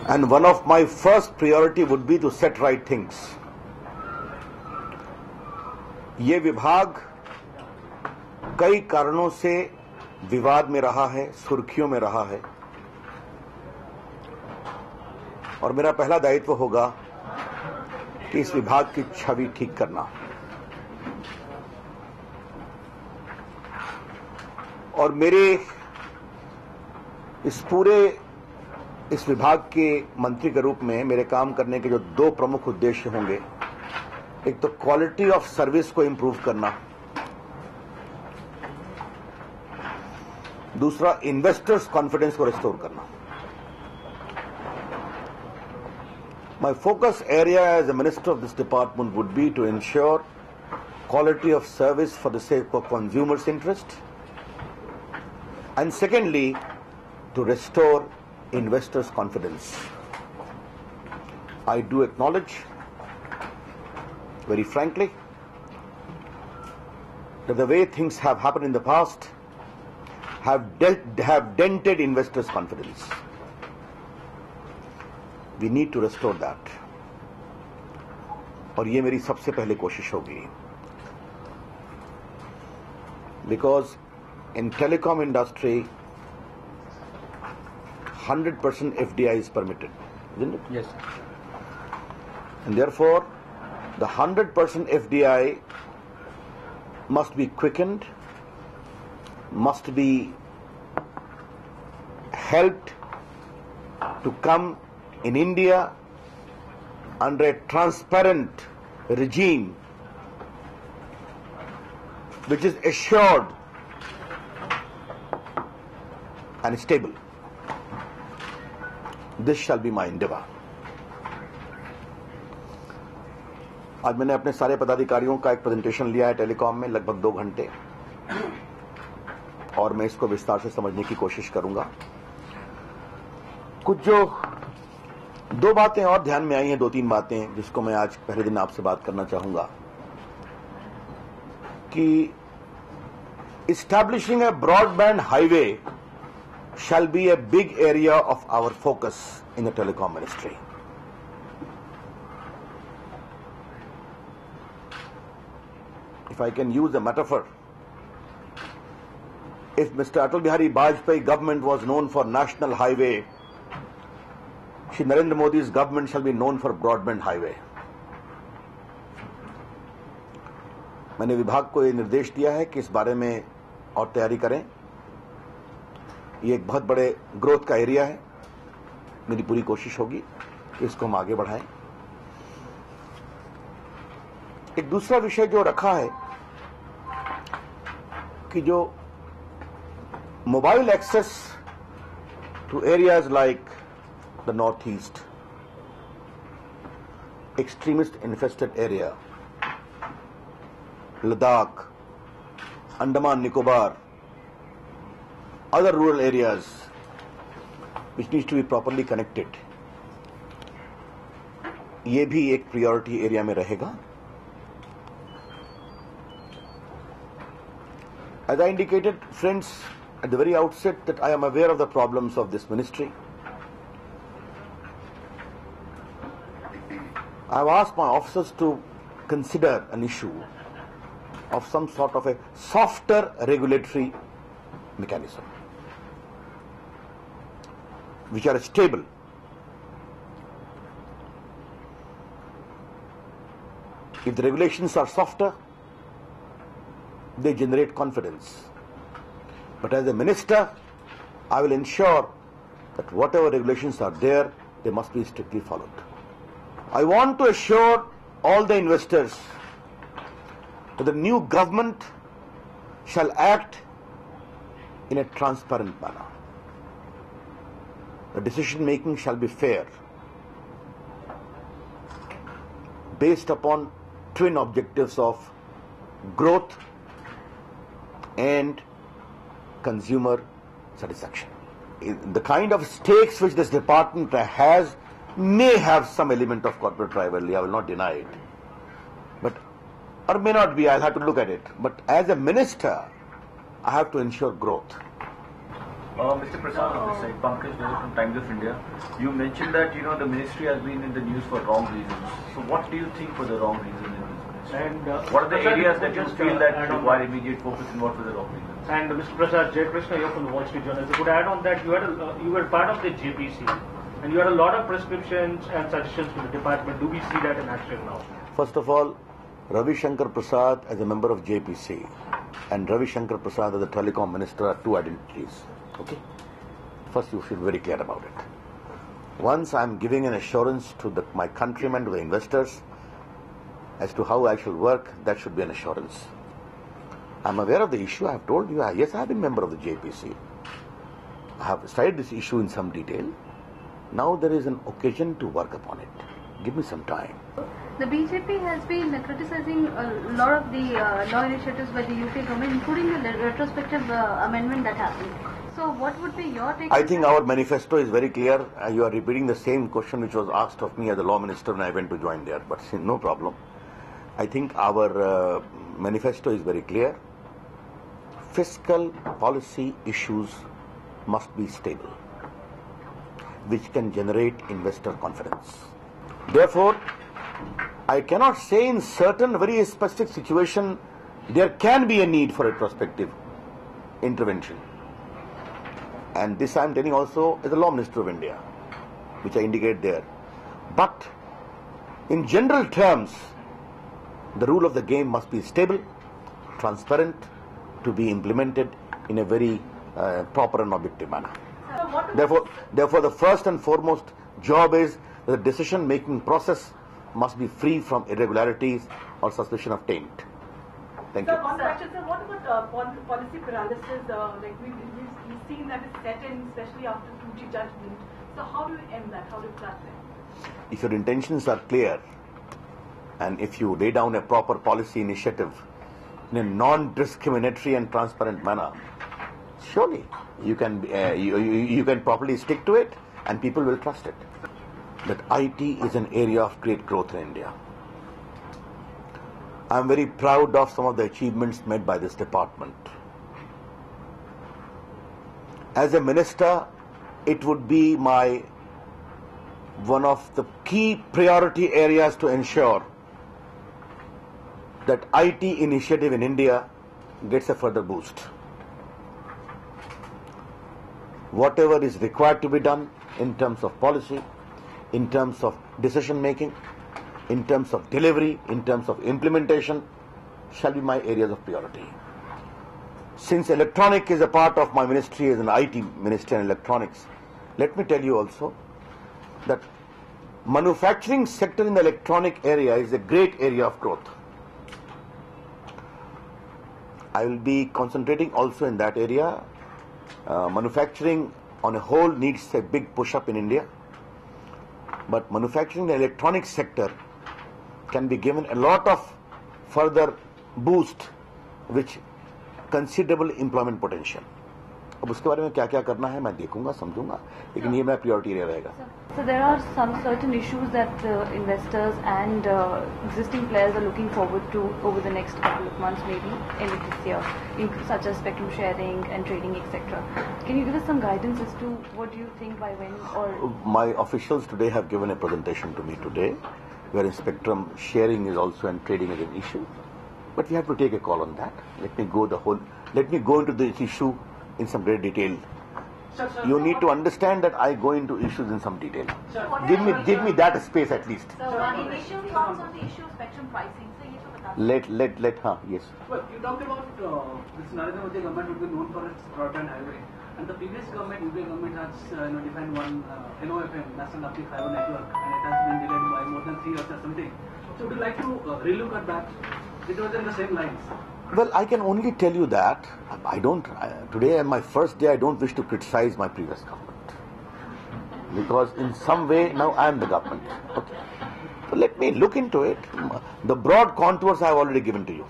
And one of my first priority would be to set right things. ये विभाग कई कारणों से विवाद में रहा है, सुर्खियों में रहा है, और मेरा पहला दायित्व होगा कि इस विभाग की छवि ठीक करना। और मेरे इस विभाग के मंत्री के रूप में मेरे काम करने के जो दो प्रमुख उद्देश्य होंगे, एक तो क्वालिटी ऑफ सर्विस को इंप्रूव करना, दूसरा इन्वेस्टर्स कॉन्फिडेंस को रिस्टोर करना। My focus area as a minister of this department would be to ensure quality of service for the sake of consumers' interest, and secondly, to restore investors' confidence. I do acknowledge, very frankly, that the way things have happened in the past have dented investors' confidence. We need to restore that. और ये मेरी सबसे पहले कोशिश होगी. Because in telecom industry, 100% FDI is permitted, isn't it? Yes, sir. And therefore, the 100% FDI must be quickened, must be helped to come in India under a transparent regime which is assured and stable. This shall be my endeavor. आज मैंने अपने सारे पदाधिकारियों का एक presentation लिया है telecom में, लगभग 2 घंटे, और मैं इसको विस्तार से समझने की कोशिश करूंगा। कुछ जो 2 बातें और ध्यान में आई हैं, 2-3 बातें जिसको मैं आज पहले दिन आपसे बात करना चाहूंगा कि establishing a broadband highway shall be a big area of our focus in the Telecom Ministry. If I can use a metaphor, if Mr. Atal Bihari Vajpayee government was known for national highway, Shri Narendra Modi's government shall be known for broadband highway. मैंने विभाग को ये निर्देश दिया है कि इस बारे में और तैयारी करें। ये एक बहुत बड़े ग्रोथ का एरिया है, मेरी पूरी कोशिश होगी कि इसको हम आगे बढ़ाएं। एक दूसरा विषय जो रखा है कि जो mobile access to areas like the north east, extremist infested area, Ladakh, Andaman Nicobar, other rural areas which needs to be properly connected, ये भी एक priority area में रहेगा। As I indicated, friends, at the very outset that I am aware of the problems of this ministry. I have asked my officers to consider an issue of some sort of a softer regulatory mechanism, which are stable. If the regulations are softer, they generate confidence. But as a minister, I will ensure that whatever regulations are there, they must be strictly followed. I want to assure all the investors that the new government shall act in a transparent manner. The decision making shall be fair, based upon twin objectives of growth and consumer satisfaction. The kind of stakes which this department has may have some element of corporate rivalry, I will not deny it, but or may not be, I'll have to look at it. But as a minister, I have to ensure growth. Mr. Prasad, on this side, Pankaj from Times of India. You mentioned that the ministry has been in the news for wrong reasons. So what do you think were the wrong reasons in this ministry? And what are the areas that you feel that require immediate focus, and what were the wrong reasons? And Mr. Prasad, Jay Krishna here from the Wall Street Journal. I could add on that you were part of the JPC, and you had a lot of prescriptions and suggestions to the department. Do we see that in action now? First of all, Ravi Shankar Prasad as a member of JPC and Ravi Shankar Prasad as the Telecom Minister are two identities. Okay? First, you should be very clear about it. Once I am giving an assurance to my countrymen, to the investors, as to how I shall work, that should be an assurance. I am aware of the issue. I have told you, yes, I have been a member of the JPC. I have studied this issue in some detail. Now there is an occasion to work upon it. Give me some time. The BJP has been criticizing a lot of the law initiatives by the UPA government, including the retrospective amendment that happened. So what would be your take? I think our manifesto is very clear. You are repeating the same question which was asked of me as the law minister when I went to join there, but no problem. I think our manifesto is very clear. Fiscal policy issues must be stable, which can generate investor confidence. Therefore, I cannot say in certain very specific situation there can be a need for retrospective intervention. And this I am telling also as the Law Minister of India, which I indicate there. But in general terms, the rule of the game must be stable, transparent, to be implemented in a very proper and objective manner. Therefore, the first and foremost job is the decision-making process must be free from irregularities or suspicion of taint. Thank you. Sir, one question, sir. What about policy paralysis? We've seen that it's set in, especially after 2G judgment. So how do you end that? How do you flush that? If your intentions are clear, and if you lay down a proper policy initiative in a non-discriminatory and transparent manner, surely you can you can properly stick to it, and people will trust it. That IT is an area of great growth in India. I am very proud of some of the achievements made by this department. As a minister, it would be one of the key priority areas to ensure that IT initiative in India gets a further boost. Whatever is required to be done in terms of policy, in terms of decision making, in terms of delivery, in terms of implementation, shall be my areas of priority. Since electronic is a part of my ministry as an IT minister in electronics, let me tell you also that manufacturing sector in the electronic area is a great area of growth. I will be concentrating also in that area. Manufacturing on a whole needs a big push-up in India, but manufacturing in the electronic sector can be given a lot of further boost, which considerable employment potential. अब उसके बारे में क्या क्या करना है मैं देखूंगा समझूंगा, लेकिन ये मेरा priority area रहेगा. So there are some certain issues that investors and existing players are looking forward to over the next couple of months, maybe end of this year, such as spectrum sharing and trading, etc. Can you give us some guidance as to what do you think by when? Or my officials today have given a presentation to me today, wherein spectrum sharing is also and trading is an issue. But we have to take a call on that. Let me go into this issue in some great detail. You need to understand that I go into issues in some detail. Give me that space at least. So, initial thoughts on the issue of spectrum pricing. Yes. Well, you talked about this Narendra government would be known for its broadband highway, and the previous government, UPA government, has defined one NOFM, National Optic Fiber Network, and it has been delayed by more than 3 years or something. So, would you like to relook at that? It was in the same lines. Well, I can only tell you that today and my first day, I don't wish to criticize my previous government. Because in some way, now I am the government. Okay. So let me look into it. The broad contours I have already given to you.